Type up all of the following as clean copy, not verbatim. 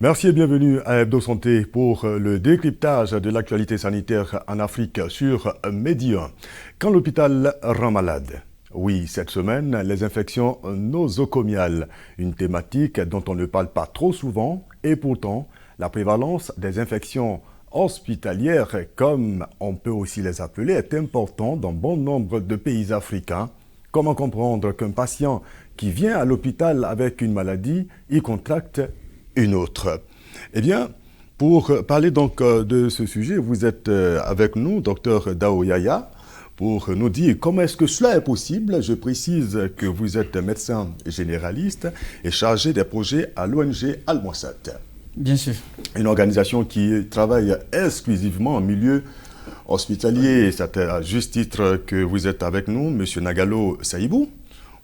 Merci et bienvenue à Hebdo Santé pour le décryptage de l'actualité sanitaire en Afrique sur Média. Quand l'hôpital rend malade. Oui, cette semaine, les infections nosocomiales, une thématique dont on ne parle pas trop souvent et pourtant, la prévalence des infections hospitalières, comme on peut aussi les appeler, est importante dans bon nombre de pays africains. Comment comprendre qu'un patient qui vient à l'hôpital avec une maladie y contracte une autre? Eh bien, pour parler donc de ce sujet, vous êtes avec nous, Dr Dao Yaya, pour nous dire comment est-ce que cela est possible. Je précise que vous êtes médecin généraliste et chargé des projets à l'ONG Al-Mouassat. Bien sûr. Une organisation qui travaille exclusivement en milieu hospitalier. C'est à juste titre que vous êtes avec nous, M. Nagalo Saïbou.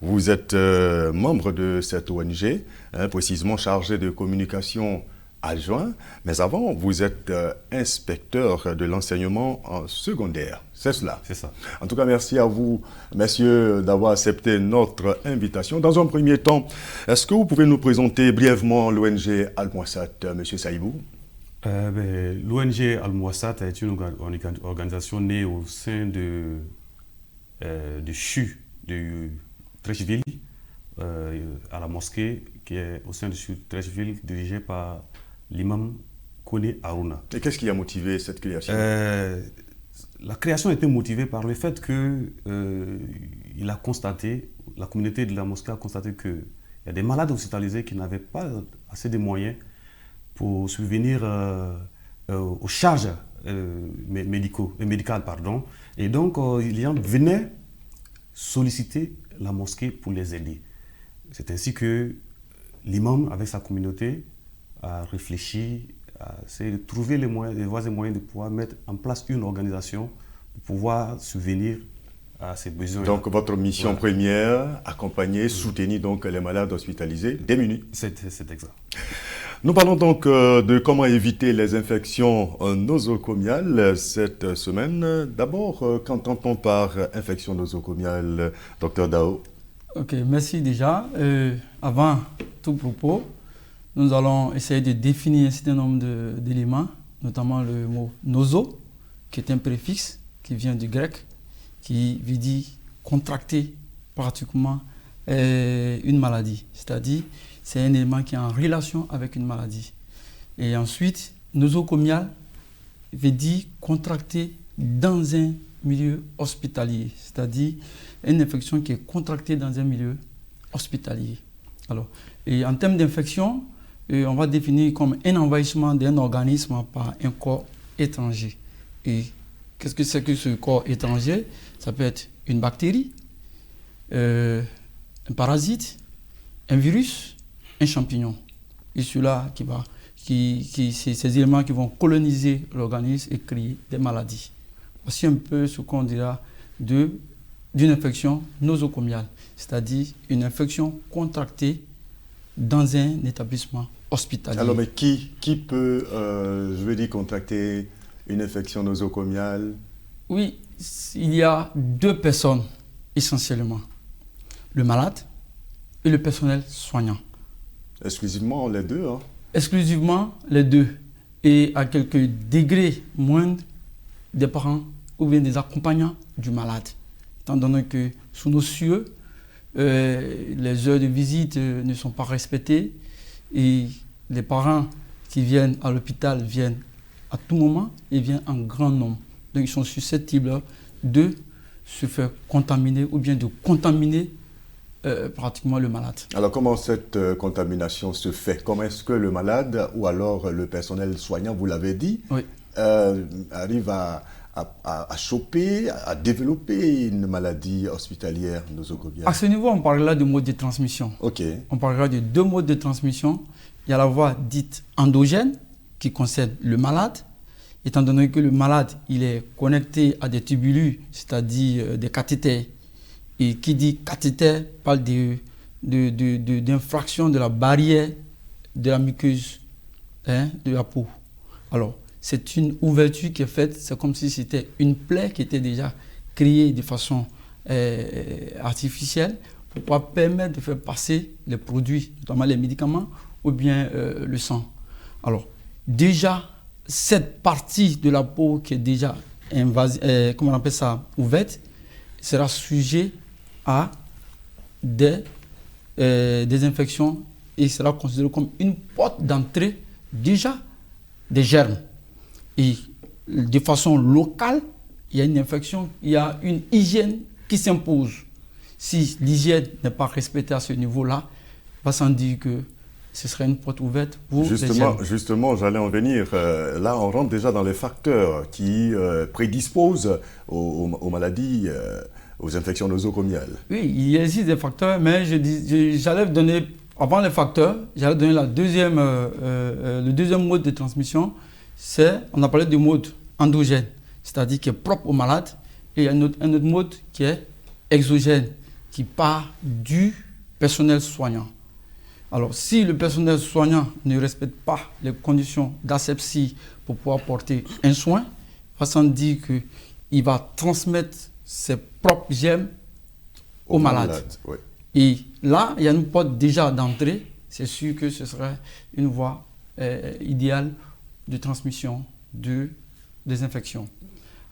Vous êtes membre de cette ONG, précisément chargé de communication adjoint, mais avant, vous êtes inspecteur de l'enseignement secondaire. C'est cela? C'est ça. En tout cas, merci à vous, messieurs, d'avoir accepté notre invitation. Dans un premier temps, est-ce que vous pouvez nous présenter brièvement l'ONG Al-Mouassat, M. Saïbou? L'ONG Al-Mouassat est une organisation née au sein de CHU de Treichville, à la mosquée qui est au sein de CHU de Treichville, dirigée par l'imam Kone Aruna. Et qu'est-ce qui a motivé cette création? La création a été motivée par le fait que il a constaté, la communauté de la mosquée a constaté qu'il y a des malades hospitalisés qui n'avaient pas assez de moyens pour subvenir aux charges médicales. Et donc, les gens venaient solliciter la mosquée pour les aider. C'est ainsi que l'imam, avec sa communauté, a réfléchi, a essayé de trouver les voies et moyens de pouvoir mettre en place une organisation pour pouvoir subvenir à ces besoins. Donc, votre mission première, accompagner, soutenir donc les malades hospitalisés démunis. C'est exact. Nous parlons donc de comment éviter les infections nosocomiales cette semaine. D'abord, qu'entend-on par infection nosocomiale, Dr Dao? Ok, merci déjà. Avant tout propos, nous allons essayer de définir un certain nombre d'éléments, notamment le mot noso, qui est un préfixe qui vient du grec, qui veut dire contracter pratiquement une maladie. C'est-à-dire, c'est un élément qui est en relation avec une maladie. Et ensuite, nosocomial veut dire contracter dans un milieu hospitalier, c'est-à-dire une infection qui est contractée dans un milieu hospitalier. Alors, et en termes d'infection, on va définir comme un envahissement d'un organisme par un corps étranger. Et qu'est-ce que c'est que ce corps étranger? Ça peut être une bactérie, un parasite, un virus, un champignon. Et ceux-là ces éléments qui vont coloniser l'organisme et créer des maladies. Voici un peu ce qu'on dira d'une infection nosocomiale, c'est-à-dire une infection contractée dans un établissement hospitalier. Alors, mais qui peut, contracter une infection nosocomiale? Oui, il y a deux personnes essentiellement, le malade et le personnel soignant. Exclusivement les deux, hein? Exclusivement les deux. Et à quelques degrés moindres des parents ou bien des accompagnants du malade. Étant donné que sous nos cieux, les heures de visite ne sont pas respectées et les parents qui viennent à l'hôpital viennent à tout moment et viennent en grand nombre. Donc ils sont susceptibles de se faire contaminer ou bien de contaminer pratiquement le malade. Alors comment cette contamination se fait? Comment est-ce que le malade ou alors le personnel soignant, vous l'avez dit, oui, arrive à choper, à développer une maladie hospitalière nosocomiale? À ce niveau, on parlera de modes de transmission. Ok. On parlera de deux modes de transmission. Il y a la voie dite endogène qui concerne le malade, étant donné que le malade il est connecté à des tubulus, c'est-à-dire des cathéters. Et qui dit cathéter parle d'infraction de la barrière de la muqueuse de la peau. Alors, c'est une ouverture qui est faite, c'est comme si c'était une plaie qui était déjà créée de façon artificielle pour pouvoir permettre de faire passer les produits, notamment les médicaments ou bien le sang. Alors, déjà, cette partie de la peau qui est déjà comment on appelle ça, ouverte, sera sujet à des infections et sera considéré comme une porte d'entrée déjà des germes. Et de façon locale, il y a une infection, il y a une hygiène qui s'impose. Si l'hygiène n'est pas respectée à ce niveau-là, va sans dire que ce serait une porte ouverte pour les germes. Justement, j'allais en venir. Là, on rentre déjà dans les facteurs qui prédisposent aux maladies, aux infections nosocomiales. Oui, il existe des facteurs, mais j'allais donner, avant les facteurs, j'allais donner le deuxième mode de transmission. On a parlé du mode endogène, c'est-à-dire qui est propre au malade, et il y a un autre mode qui est exogène, qui part du personnel soignant. Alors, si le personnel soignant ne respecte pas les conditions d'asepsie pour pouvoir porter un soin, façon de dire qu'il va transmettre ses propres germes au malade. Oui. Et là, il y a une porte déjà d'entrée. C'est sûr que ce serait une voie idéale de transmission des infections.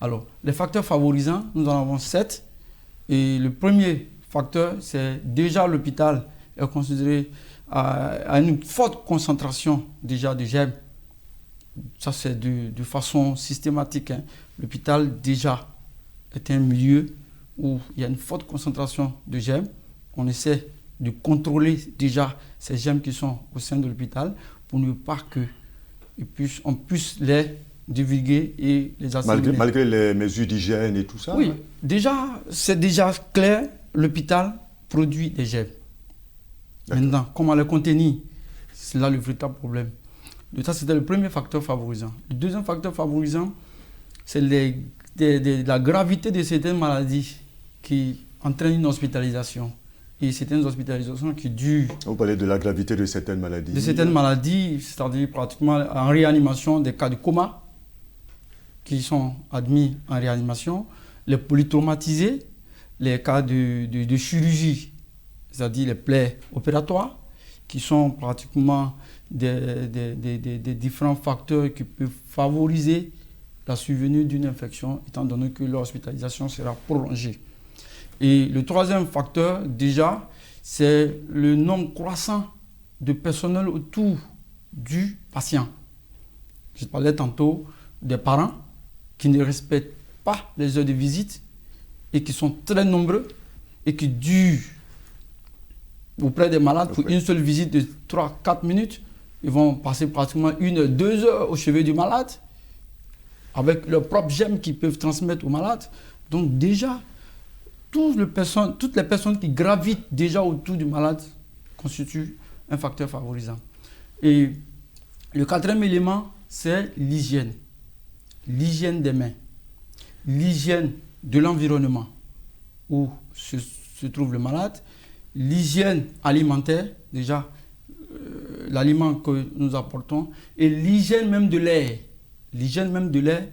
Alors, les facteurs favorisants, nous en avons 7. Et le premier facteur, c'est déjà l'hôpital est considéré à une forte concentration déjà de germes. Ça, c'est de façon systématique. L'hôpital déjà est un milieu où il y a une forte concentration de germes. On essaie de contrôler déjà ces germes qui sont au sein de l'hôpital pour ne pas qu'on puisse les divulguer et les assimiler. Malgré les mesures d'hygiène et tout ça? Oui, déjà, c'est déjà clair, l'hôpital produit des germes. Maintenant, comment les contenir? C'est là le véritable problème. Ça, c'était le premier facteur favorisant. Le deuxième facteur favorisant, c'est la gravité de certaines maladies qui entraînent une hospitalisation. Et certaines hospitalisations qui durent. Vous parlez de la gravité de certaines maladies. De certaines maladies, c'est-à-dire pratiquement en réanimation, des cas de coma qui sont admis en réanimation, les polytraumatisés, les cas de chirurgie, c'est-à-dire les plaies opératoires, qui sont pratiquement des différents facteurs qui peuvent favoriser la survenue d'une infection, étant donné que l'hospitalisation sera prolongée. Et le troisième facteur, déjà, c'est le nombre croissant de personnel autour du patient. Je parlais tantôt des parents qui ne respectent pas les heures de visite et qui sont très nombreux et qui durent auprès des malades pour une seule visite de 3-4 minutes. Ils vont passer pratiquement 1-2 heures au chevet du malade avec leurs propres germes qu'ils peuvent transmettre au malade. Donc déjà, toutes les personnes qui gravitent déjà autour du malade constituent un facteur favorisant. Et le quatrième élément, c'est l'hygiène. L'hygiène des mains, l'hygiène de l'environnement où se trouve le malade, l'hygiène alimentaire, déjà l'aliment que nous apportons, et l'hygiène même de l'air. L'hygiène même de l'air,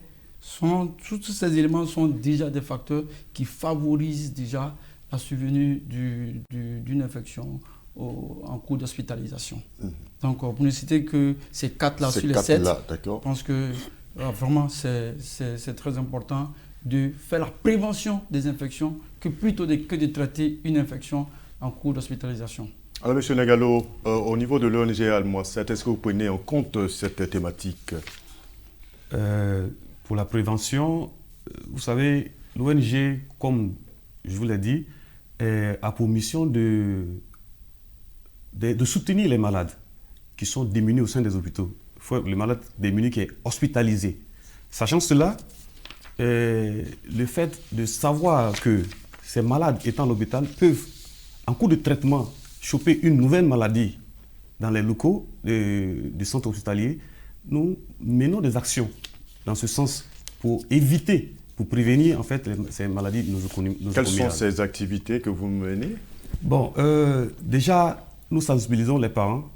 tous ces éléments sont déjà des facteurs qui favorisent déjà la survenue d'une infection en cours d'hospitalisation. Donc, pour ne citer que ces 4-là sur les 7, je pense que vraiment c'est très important de faire la prévention des infections plutôt que de traiter une infection en cours d'hospitalisation. Alors, M. Nagalo, au niveau de l'ONG Almoicet, est-ce que vous prenez en compte cette thématique? Pour la prévention, vous savez, l'ONG, comme je vous l'ai dit, a pour mission de soutenir les malades qui sont démunis au sein des hôpitaux. Le malade démuni qui est hospitalisé. Sachant cela, le fait de savoir que ces malades étant à l'hôpital peuvent, en cours de traitement, choper une nouvelle maladie dans les locaux du centre hospitalier, nous menons des actions dans ce sens pour éviter, pour prévenir en fait ces maladies nosocomiales. Quelles sont ces activités que vous menez? Bon, déjà, nous sensibilisons les parents.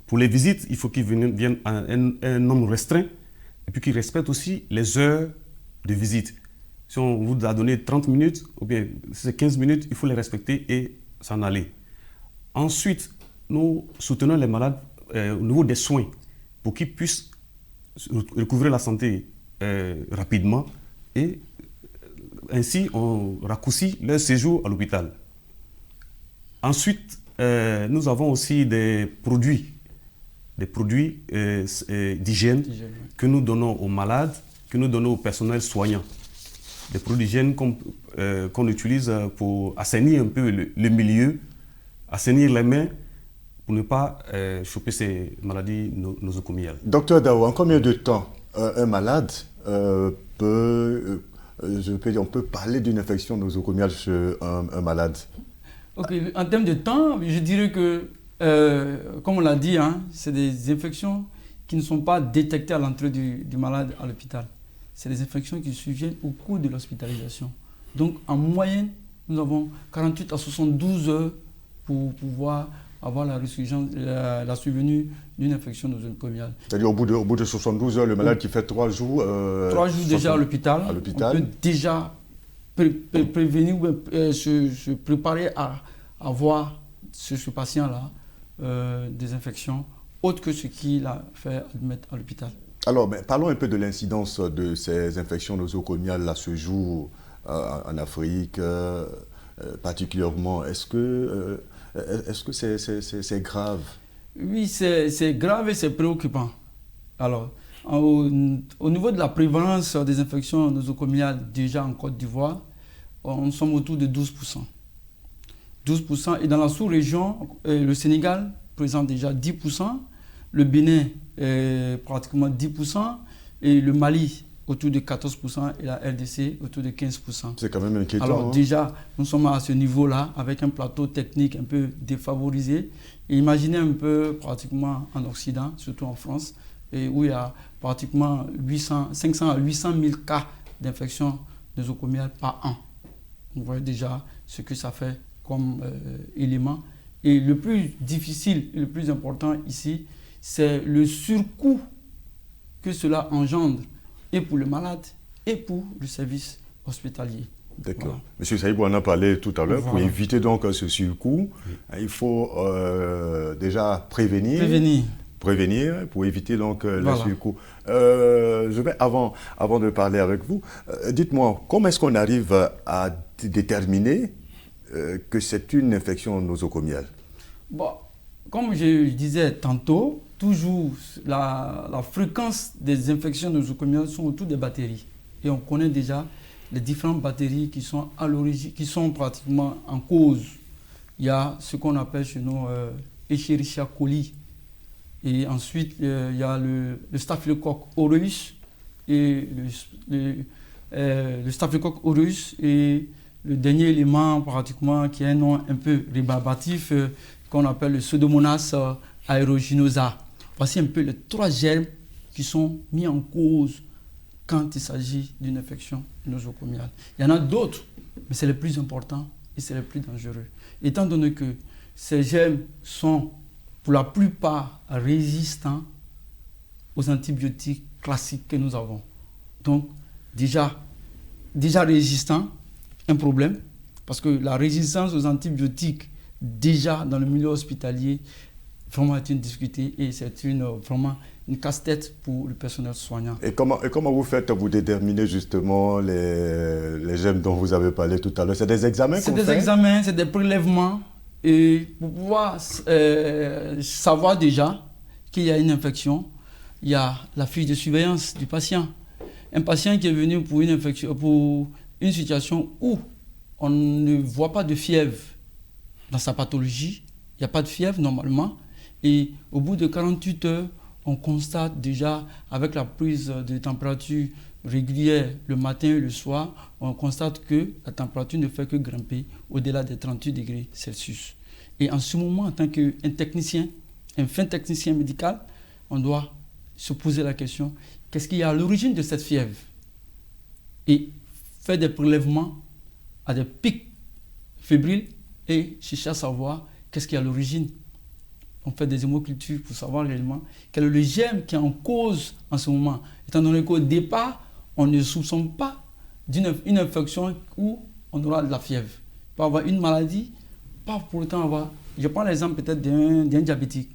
Pour les visites, il faut qu'ils viennent un nombre restreint et puis qu'ils respectent aussi les heures de visite. Si on vous a donné 30 minutes, ou bien si c'est 15 minutes, il faut les respecter et s'en aller. Ensuite, nous soutenons les malades au niveau des soins. pour qu'ils puissent recouvrer la santé rapidement et ainsi on raccourcit leur séjour à l'hôpital. Ensuite, nous avons aussi des produits d'hygiène que nous donnons aux malades, que nous donnons au personnel soignant. Des produits d'hygiène qu'on utilise pour assainir un peu le milieu, assainir les mains pour ne pas choper ces maladies nosocomiales. Docteur Dao, en combien de temps un malade on peut parler d'une infection nosocomiale chez un malade? Ok, en termes de temps, je dirais que, comme on l'a dit, c'est des infections qui ne sont pas détectées à l'entrée du malade à l'hôpital. C'est des infections qui surviennent au cours de l'hospitalisation. Donc, en moyenne, nous avons 48 à 72 heures pour pouvoir avoir la survenue d'une infection nosocomiale. C'est-à-dire au bout de 72 heures, le malade qui fait 3 jours... 3 jours déjà à l'hôpital, on peut déjà prévenir ou se préparer à avoir ce patient-là des infections autres que ce qu'il a fait admettre à l'hôpital. Alors, parlons un peu de l'incidence de ces infections nosocomiales à ce jour en Afrique, particulièrement. Est-ce que c'est grave? Oui, c'est grave et c'est préoccupant. Alors, au niveau de la prévalence des infections nosocomiales déjà en Côte d'Ivoire, on sommes autour de 12%. 12%. Et dans la sous-région, le Sénégal présente déjà 10%, le Bénin pratiquement 10%, et le Mali autour de 14% et la RDC autour de 15%. C'est quand même inquiétant. Alors déjà, nous sommes à ce niveau-là avec un plateau technique un peu défavorisé. Et imaginez un peu pratiquement en Occident, surtout en France, où il y a pratiquement 500 à 800 000 cas d'infection nosocomiale par an. Vous voyez déjà ce que ça fait comme élément. Et le plus difficile et le plus important ici, c'est le surcoût que cela engendre et pour le malade et pour le service hospitalier. D'accord. Voilà. Monsieur Saïbou en a parlé tout à l'heure. Voilà. Pour éviter donc ce surcoût, il faut déjà prévenir pour éviter donc le surcoût. Je vais avant de parler avec vous, dites-moi, comment est-ce qu'on arrive à déterminer que c'est une infection nosocomiale? Bon, comme je disais tantôt, toujours la fréquence des infections nosocomiales sont autour des bactéries. Et on connaît déjà les différentes bactéries qui sont à l'origine, qui sont pratiquement en cause. Il y a ce qu'on appelle chez nous Escherichia coli. Et ensuite, il y a le Staphylococcus aureus et le Staphylococcus aureus et le dernier élément pratiquement qui est un nom un peu rébarbatif qu'on appelle le Pseudomonas aeruginosa. Voici un peu les 3 germes qui sont mis en cause quand il s'agit d'une infection nosocomiale. Il y en a d'autres, mais c'est les plus importants et c'est les plus dangereux. Étant donné que ces germes sont pour la plupart résistants aux antibiotiques classiques que nous avons. Donc, déjà résistants, un problème, parce que la résistance aux antibiotiques, déjà dans le milieu hospitalier, vraiment est une difficulté et c'est vraiment une casse-tête pour le personnel soignant. Et comment vous faites pour déterminer justement les germes dont vous avez parlé tout à l'heure? C'est des examens qu'on fait? C'est des examens, c'est des prélèvements. Et pour pouvoir savoir déjà qu'il y a une infection, il y a la fiche de surveillance du patient. Un patient qui est venu pour une infection, pour une situation où on ne voit pas de fièvre dans sa pathologie, il n'y a pas de fièvre normalement, et au bout de 48 heures, on constate déjà avec la prise de température régulière le matin et le soir, on constate que la température ne fait que grimper au-delà des 38 degrés Celsius. Et en ce moment, en tant qu'un technicien, un fin technicien médical, on doit se poser la question, qu'est-ce qu'il y a à l'origine de cette fièvre? Et faire des prélèvements à des pics fébriles et chercher à savoir qu'est-ce qui est à l'origine. On fait des hémocultures pour savoir réellement quel est le germe qui est en cause en ce moment. Étant donné qu'au départ, on ne soupçonne pas d'une infection où on aura de la fièvre. On peut avoir une maladie, pas pour autant avoir... Je prends l'exemple peut-être d'un diabétique.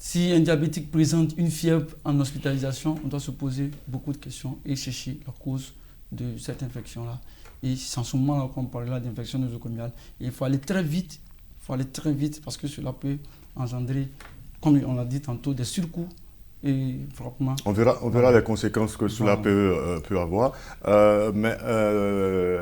Si un diabétique présente une fièvre en hospitalisation, on doit se poser beaucoup de questions et chercher la cause de cette infection-là. Et c'est en ce moment-là qu'on parle d'infection nosocomiale. Et il faut aller très vite, parce que cela peut engendrer, comme on l'a dit tantôt, des surcoûts. Et franchement, on verra les conséquences que cela peut avoir. Mais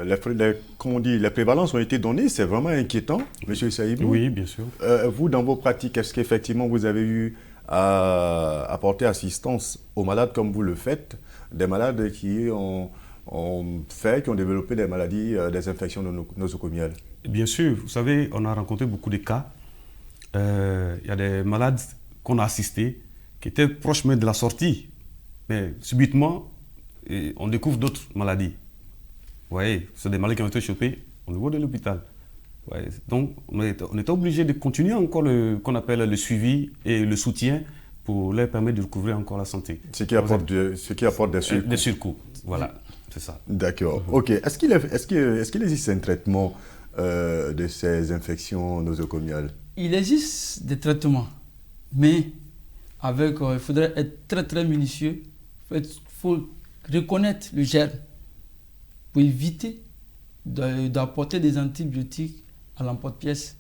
les prévalences ont été données, c'est vraiment inquiétant, M. Saïbou. Oui, bien sûr. Vous, dans vos pratiques, est-ce qu'effectivement vous avez eu à apporter assistance aux malades comme vous le faites, des malades qui ont développé des maladies, des infections nosocomiales? Bien sûr, vous savez, on a rencontré beaucoup de cas. Il y a des malades qu'on a assistés qui étaient proches même de la sortie. Mais subitement, on découvre d'autres maladies. Vous voyez, c'est des maladies qui ont été chopées au niveau de l'hôpital. Donc, on était obligé de continuer encore qu'on appelle le suivi et le soutien pour leur permettre de recouvrir encore la santé. Ce qui apporte des surcoûts. Des surcoûts, voilà, c'est ça. D'accord, ok. Est-ce qu'il existe un traitement de ces infections nosocomiales? Il existe des traitements, mais il faudrait être très très minutieux. Il faut reconnaître le germe pour éviter d'apporter des antibiotiques à l'emporte-pièce,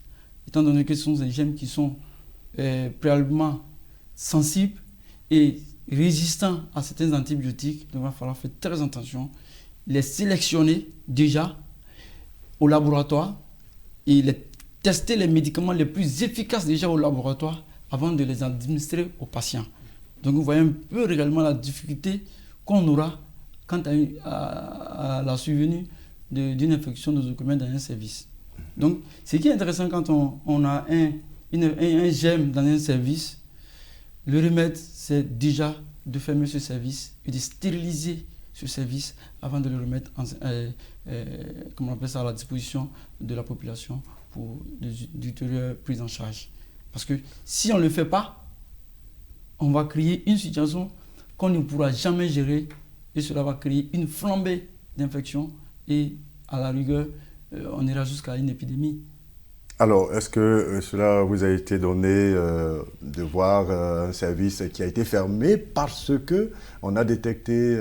étant donné que ce sont des germes qui sont préalablement sensibles et résistants à certains antibiotiques. Donc il va falloir faire très attention, les sélectionner déjà au laboratoire et tester les médicaments les plus efficaces déjà au laboratoire avant de les administrer aux patients. Donc vous voyez un peu réellement la difficulté qu'on aura quant à la survenue d'une infection nosocomiale dans un service. Donc ce qui est intéressant quand on a un germe dans un service, le remède c'est déjà de fermer ce service et de stériliser ce service avant de le remettre à la disposition de la population pour d'ultérieures prises en charge. Parce que si on ne le fait pas, on va créer une situation qu'on ne pourra jamais gérer et cela va créer une flambée d'infections et à la rigueur, on ira jusqu'à une épidémie. Alors, est-ce que cela vous a été donné de voir un service qui a été fermé parce qu'on a détecté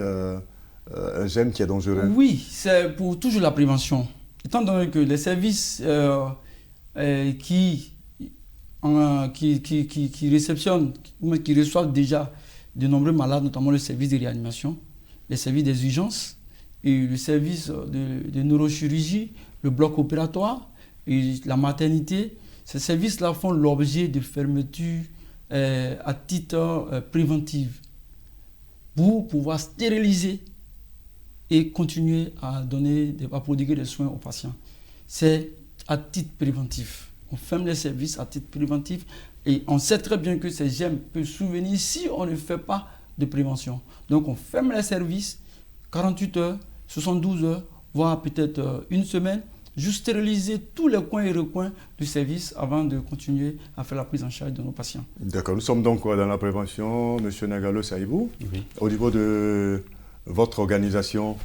un germe qui est dangereux? Oui, c'est pour toujours la prévention. Étant donné que les services qui réceptionnent ou qui reçoivent déjà de nombreux malades, notamment le service de réanimation, les services des urgences et le service de neurochirurgie, le bloc opératoire et la maternité, ces services-là font l'objet de fermetures à titre préventif pour pouvoir stériliser et continuer à prodiguer des soins aux patients. C'est à titre préventif. On ferme les services à titre préventif et on sait très bien que ces germes peuvent survenir si on ne fait pas de prévention. Donc on ferme les services 48 heures, 72 heures, voire peut-être une semaine, juste stériliser tous les coins et recoins du service avant de continuer à faire la prise en charge de nos patients. D'accord, nous sommes donc dans la prévention, M. Nagalo Saïbou. Oui. Au niveau de votre organisation,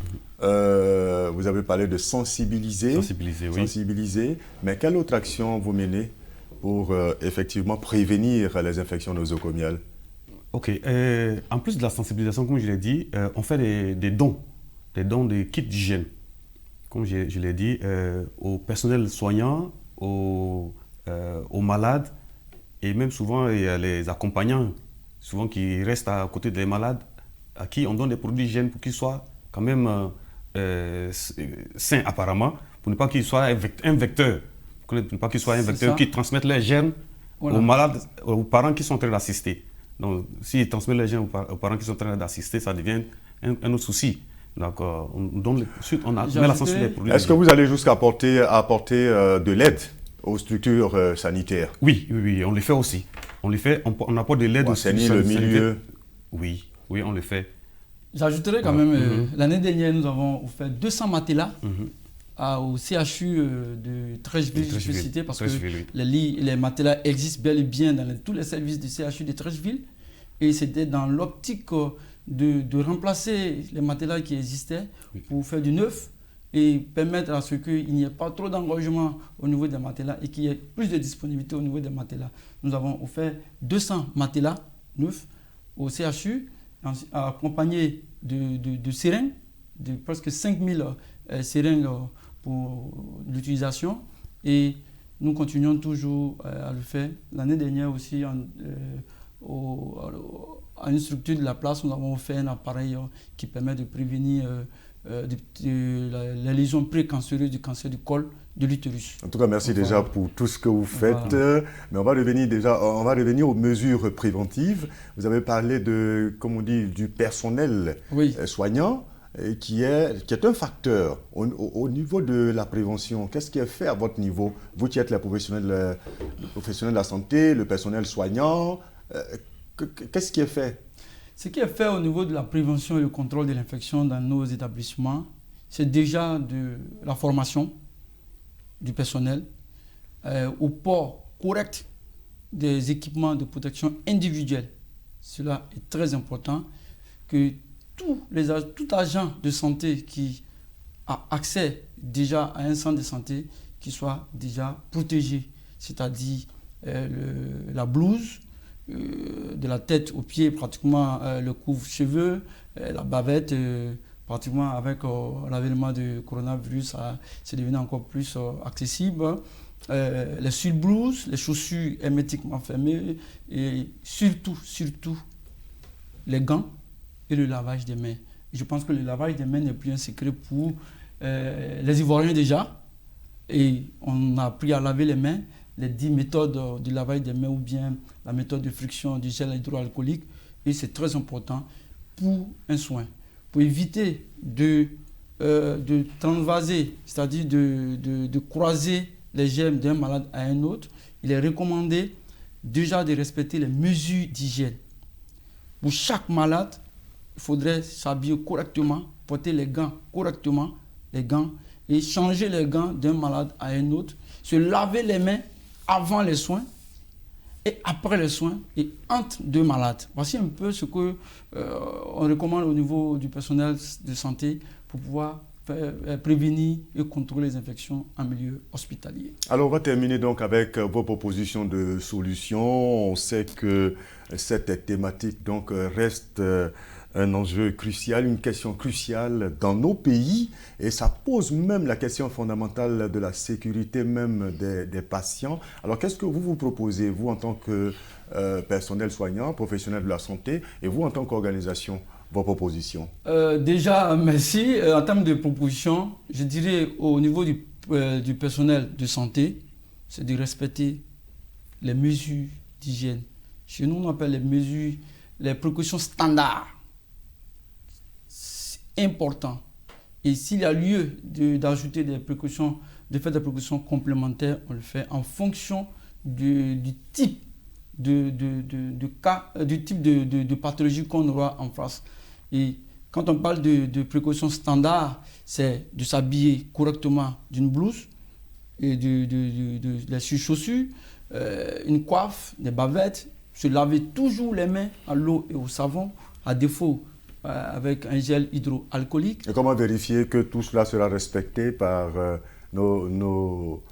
vous avez parlé de sensibiliser. Sensibiliser, mais quelle autre action vous menez pour effectivement prévenir les infections nosocomiales? Ok, en plus de la sensibilisation, comme je l'ai dit, on fait des dons de kits d'hygiène. Comme je l'ai dit, au personnel soignant, aux malades, et même souvent il y a les accompagnants, souvent qui restent à côté des malades, à qui on donne des produits d'hygiène pour qu'ils soient quand même sains apparemment, pour ne pas qu'ils soient un vecteur, pour ne pas qu'ils soient un vecteur qui transmette les germes aux malades, aux parents qui sont en train d'assister. Donc s'ils transmettent les germes aux parents qui sont en train d'assister, ça devient un autre souci. Donc on met l'accent sur les produits. Est-ce que vous allez jusqu'à apporter de l'aide aux structures sanitaires? Oui, on le fait aussi. On apporte de l'aide aux structures sanitaires. Oui, on le fait. J'ajouterais quand même, l'année dernière, nous avons offert 200 matelas au CHU de Trècheville, je peux citer, parce que les matelas existent bel et bien dans tous les services du CHU de Trècheville. Et c'était dans l'optique de remplacer les matelas qui existaient pour faire du neuf et permettre à ce qu'il n'y ait pas trop d'engorgement au niveau des matelas et qu'il y ait plus de disponibilité au niveau des matelas. Nous avons offert 200 matelas neufs au CHU, accompagnés de seringues, de presque 5000 seringues pour l'utilisation, et nous continuons toujours à le faire. L'année dernière aussi, à une structure de la place, nous avons fait un appareil qui permet de prévenir la lésion précancéreuse du cancer du col de l'utérus. En tout cas, merci déjà pour tout ce que vous faites. Voilà. Mais on va revenir aux mesures préventives. Vous avez parlé de, comme on dit, du personnel soignant qui est un facteur au niveau de la prévention. Qu'est-ce qui est fait à votre niveau? Vous qui êtes les professionnels de la santé, le personnel soignant, qu'est-ce qui est fait? Ce qui est fait au niveau de la prévention et le contrôle de l'infection dans nos établissements, c'est déjà de la formation du personnel au port correct des équipements de protection individuelle. Cela est très important, que tout agent de santé qui a accès déjà à un centre de santé qui soit déjà protégé, c'est-à-dire la blouse, de la tête aux pieds, pratiquement le couvre-cheveux, la bavette, pratiquement avec l'avènement du coronavirus, c'est devenu encore plus accessible. Les surblouses, les chaussures hermétiquement fermées et surtout les gants et le lavage des mains. Je pense que le lavage des mains n'est plus un secret pour les Ivoiriens déjà, et on a appris à laver les mains. Les 10 méthodes du lavage des mains ou bien la méthode de friction du gel hydroalcoolique, et c'est très important pour un soin. Pour éviter de transvaser, c'est-à-dire de croiser les germes d'un malade à un autre, il est recommandé déjà de respecter les mesures d'hygiène. Pour chaque malade, il faudrait s'habiller correctement, porter les gants correctement, et changer les gants d'un malade à un autre, se laver les mains avant les soins et après les soins et entre deux malades. Voici un peu ce qu'on recommande au niveau du personnel de santé pour pouvoir prévenir et contrôler les infections en milieu hospitalier. Alors on va terminer donc avec vos propositions de solutions. On sait que cette thématique donc reste un enjeu crucial, une question cruciale dans nos pays, et ça pose même la question fondamentale de la sécurité même des patients. Alors qu'est-ce que vous proposez, vous en tant que personnel soignant, professionnel de la santé, et vous en tant qu'organisation, vos propositions? Déjà, merci. En termes de propositions, je dirais au niveau du personnel de santé, c'est de respecter les mesures d'hygiène. Chez nous, on appelle les précautions standards. Important. Et s'il y a lieu d'ajouter des précautions, de faire des précautions complémentaires, on le fait en fonction du type de cas, du type de pathologie qu'on aura en face. Et quand on parle de précautions standards, c'est de s'habiller correctement d'une blouse et de la chaussures, une coiffe, des bavettes, se laver toujours les mains à l'eau et au savon, à défaut avec un gel hydroalcoolique. Et comment vérifier que tout cela sera respecté par nos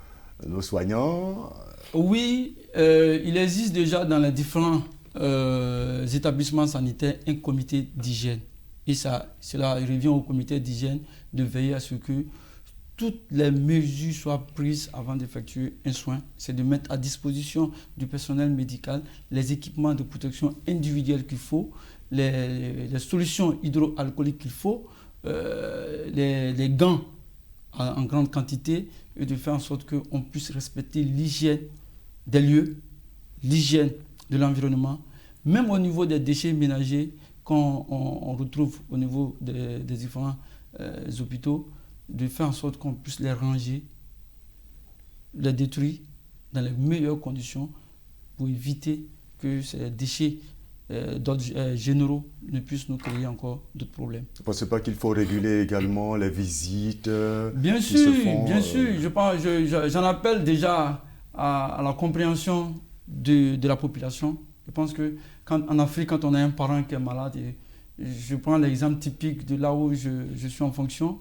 soignants? Oui, il existe déjà dans les différents établissements sanitaires un comité d'hygiène. Et cela revient au comité d'hygiène de veiller à ce que toutes les mesures soient prises avant d'effectuer un soin. C'est de mettre à disposition du personnel médical les équipements de protection individuelle qu'il faut, les solutions hydroalcooliques qu'il faut, les gants en grande quantité, et de faire en sorte qu'on puisse respecter l'hygiène des lieux, l'hygiène de l'environnement, même au niveau des déchets ménagers qu'on retrouve au niveau des différents hôpitaux, de faire en sorte qu'on puisse les ranger, les détruire dans les meilleures conditions pour éviter que ces déchets d'ordre généraux ne puissent nous créer encore d'autres problèmes. Vous ne pensez pas qu'il faut réguler également les visites bien sûr, se font, bien sûr. J'en appelle déjà à la compréhension de la population. Je pense qu'en Afrique, quand on a un parent qui est malade, et je prends l'exemple typique de là où je suis en fonction,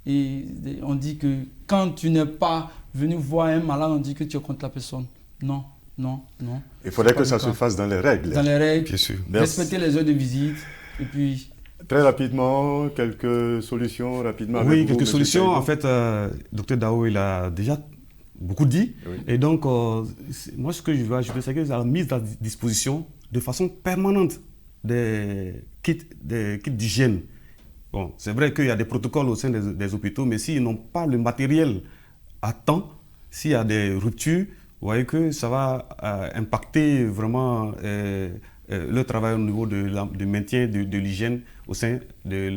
Et on dit que quand tu n'es pas venu voir un malade, on dit que tu es contre la personne. Non, non, non. Il faudrait que ça se fasse dans les règles. Dans les règles, Bien sûr. respecter les heures de visite. Et puis... Très rapidement, quelques solutions rapidement. Oui, avec quelques vous, solutions. Monsieur En fait, Dr Dao, il a déjà beaucoup dit. Oui. Et donc, moi, ce que je veux ajouter, c'est que la mise à disposition de façon permanente des kits d'hygiène. Bon, c'est vrai qu'il y a des protocoles au sein des hôpitaux, mais s'ils n'ont pas le matériel à temps, s'il y a des ruptures, vous voyez que ça va impacter vraiment le travail au niveau du maintien de l'hygiène au sein des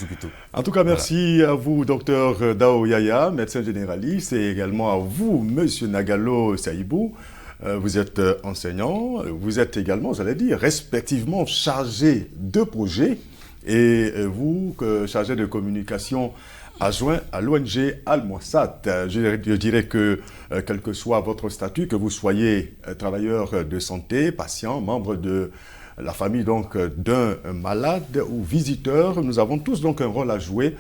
hôpitaux. En tout cas, merci à vous, docteur Dao Yaya, médecin généraliste, et également à vous, monsieur Nagalo Saïbou. Vous êtes enseignant, vous êtes également, j'allais dire, respectivement chargé de projet, et vous, chargé de communication adjoint à l'ONG Al-Moissat. Je dirais que, quel que soit votre statut, que vous soyez travailleur de santé, patient, membre de la famille donc d'un malade ou visiteur, nous avons tous donc un rôle à jouer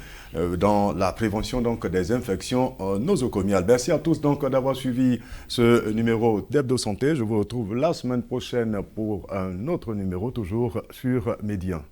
dans la prévention donc des infections nosocomiales. Merci à tous donc d'avoir suivi ce numéro d'Hebdo Santé. Je vous retrouve la semaine prochaine pour un autre numéro, toujours sur Médian.